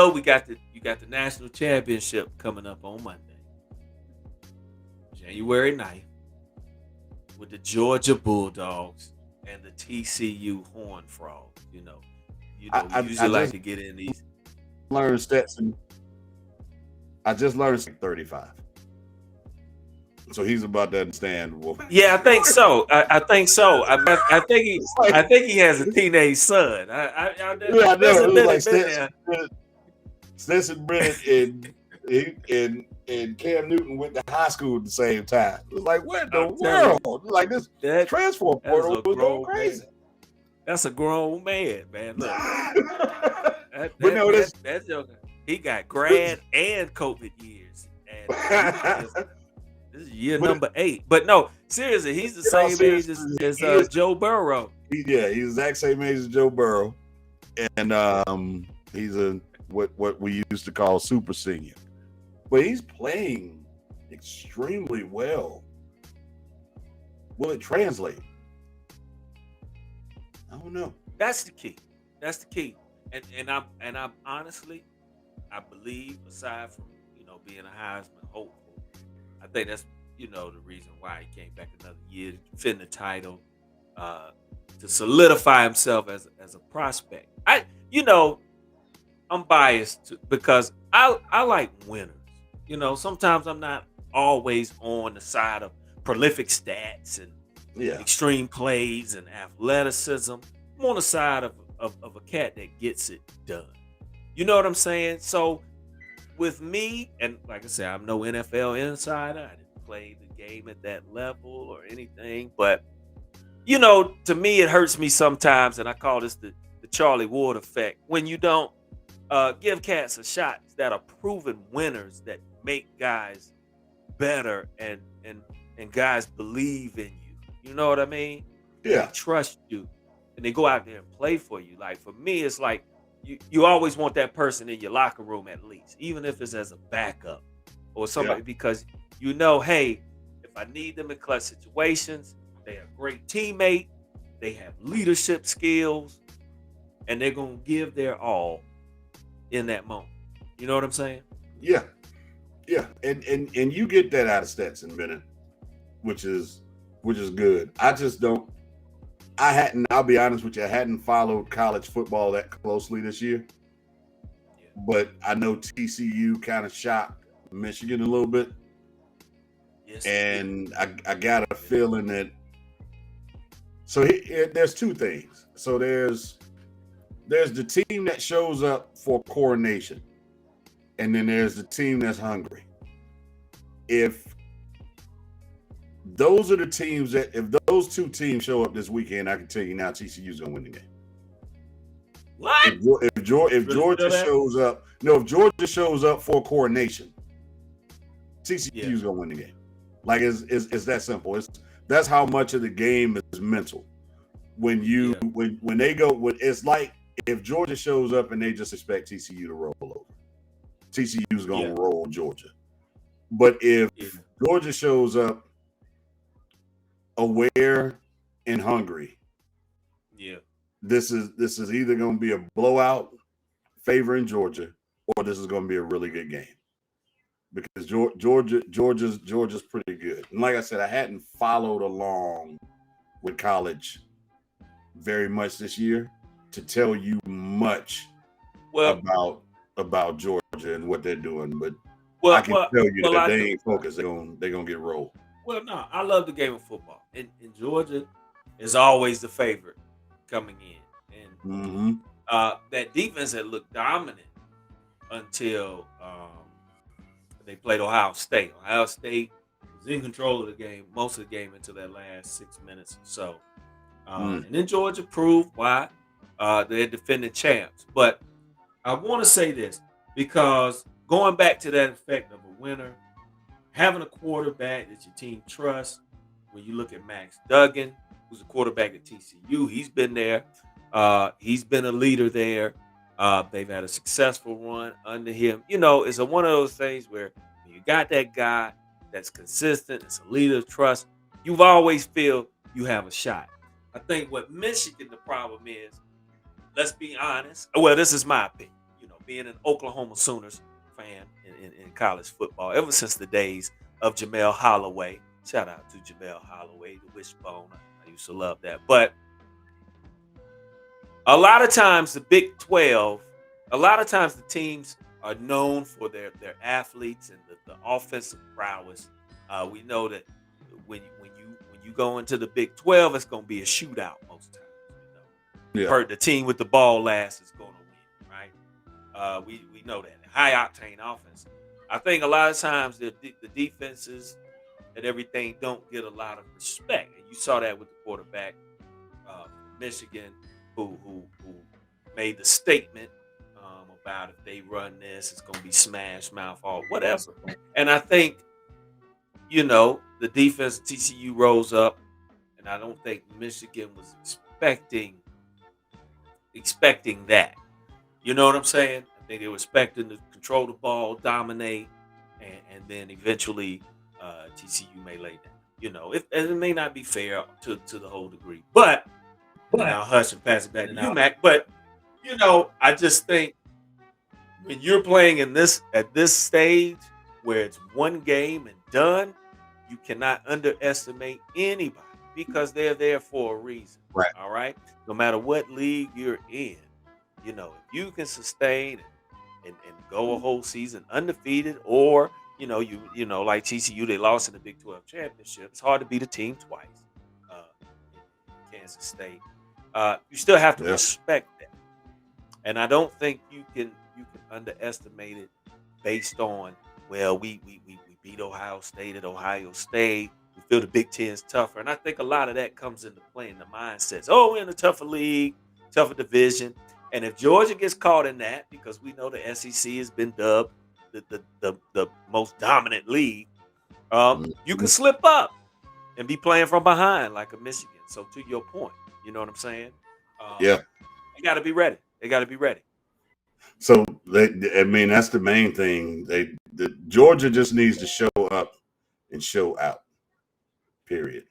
know you got the national championship coming up on Monday, January 9th, with the Georgia Bulldogs and the TCU Horned Frogs. We usually I like just to get in these. learned Stetson. I just learned 35. So he's about to understand. Well, Yeah, I think so. I think so. it's like, I think he has a teenage son. yeah, I know. It Spencer was like Bennett been there. Stetson Bennett and Cam Newton went to high school at the same time. It was like, what in the I'm telling you, world? Like this that transfer that is portal a was going grown man. crazy. That's a grown man, man. Look, that But that no, that that joker, he got grad and COVID years, and this is year but number 8. But no, seriously, he's the in all same age seriousness, as he is. Joe Burrow. He's the exact same age as Joe Burrow, and he's a what we used to call super senior. But he's playing extremely well. Will it translate? I don't know. That's the key. That's the key. And I'm honestly, I believe aside from being a Heisman hopeful, I think that's the reason why he came back another year to defend the title, to solidify himself as a prospect. I'm biased because I like winners. Sometimes I'm not always on the side of prolific stats and Yeah, extreme plays and athleticism. I'm on the side of a cat that gets it done. You know what I'm saying? So with me, and like I said, I'm no NFL insider. I didn't play the game at that level or anything, but to me, it hurts me sometimes, and I call this the Charlie Ward effect. When you don't give cats a shot that are proven winners that make guys better and guys believe in you. You know what I mean? And they yeah, trust you and they go out there and play for you. Like for me, it's like you always want that person in your locker room at least, even if it's as a backup or yeah, somebody, because hey, if I need them in clutch situations, they're a great teammate, they have leadership skills, and they're gonna give their all in that moment. You know what I'm saying? yeah, yeah. And you get that out of Stetson Bennett, which is good. I just don't. I hadn't. I'll be honest with you. I hadn't followed college football that closely this year, Yeah. but I know TCU kind of shocked Michigan a little bit, Yes, they did. and I got a Yes, they did. feeling that. So there's two things. So there's the team that shows up for coronation, and then there's the team that's hungry. If those are the teams if those two teams show up this weekend, I can tell you now TCU's gonna win the game. What? If Really feel Georgia that? shows up, no, if Georgia shows up for coronation, Yeah. TCU's gonna win the game. Like it's that simple. That's how much of the game is mental. Yeah. When they go, it's like if Georgia shows up and they just expect TCU to roll over, TCU's Yeah. gonna roll Georgia. But if Yeah. Georgia shows up aware and hungry, Yeah. this is either gonna be a blowout favoring Georgia, or this is gonna be a really good game. Because Georgia's pretty good. And like I said, I hadn't followed along with college very much this year to tell you much Well, about Georgia and what they're doing, but I well, can well, tell you that well. if I they do. ain't focused, they're gonna get rolled. Well, no, I love the game of football, and Georgia is always the favorite coming in, and Mm-hmm. that defense had looked dominant until they played Ohio State. Ohio State was in control of the game most of the game until that last 6 minutes or so. Mm. And then Georgia proved why they're defending champs. But I want to say this because going back to that effect of a winner, having a quarterback that your team trusts, when you look at Max Duggan, who's a quarterback at TCU, he's been there. He's been a leader there. They've had a successful run under him. It's one of those things where when you got that guy that's consistent, it's a leader of trust, you've always feel you have a shot. I think what Michigan, the problem is, let's be honest. Well, this is my opinion. being an Oklahoma Sooners fan in college football ever since the days of Jamel Holloway. Shout out to Jamel Holloway, the wishbone. I used to love that. But a lot of times the Big 12, a lot of times the teams are known for their athletes and the offensive prowess. We know that when you go into the Big 12, it's going to be a shootout most times. Yeah. Heard the team with the ball last is going to win, right? We know that high octane offense. I think a lot of times the defenses and everything don't get a lot of respect, and you saw that with the quarterback from Michigan, who made the statement about if they run this, it's going to be smash mouth or whatever. And I think the defense of TCU rose up, and I don't think Michigan was expecting that. You know what I'm saying? I think they were expecting to control the ball, dominate, and then eventually TCU may lay down. It may not be fair to the whole degree, but I'll hush and pass it back to you, Mac. But I just think when you're playing at this stage where it's one game and done, you cannot underestimate anybody because they're there for a reason. Right. All right. No matter what league you're in, if you can sustain and go a whole season undefeated, or like TCU, they lost in the Big 12 championship. It's hard to beat a team twice. In Kansas State, you still have to respect that, and I don't think you can underestimate it based on we beat Ohio State at Ohio State. We feel the Big Ten is tougher, and I think a lot of that comes into play in the mindsets. Oh, we're in a tougher league, tougher division. And if Georgia gets caught in that, because we know the SEC has been dubbed the most dominant league, you can slip up and be playing from behind like a Michigan. So to your point, you know what I'm saying? Yeah. They got to be ready. They got to be ready. So that's the main thing. Georgia just needs to show up and show out. Period.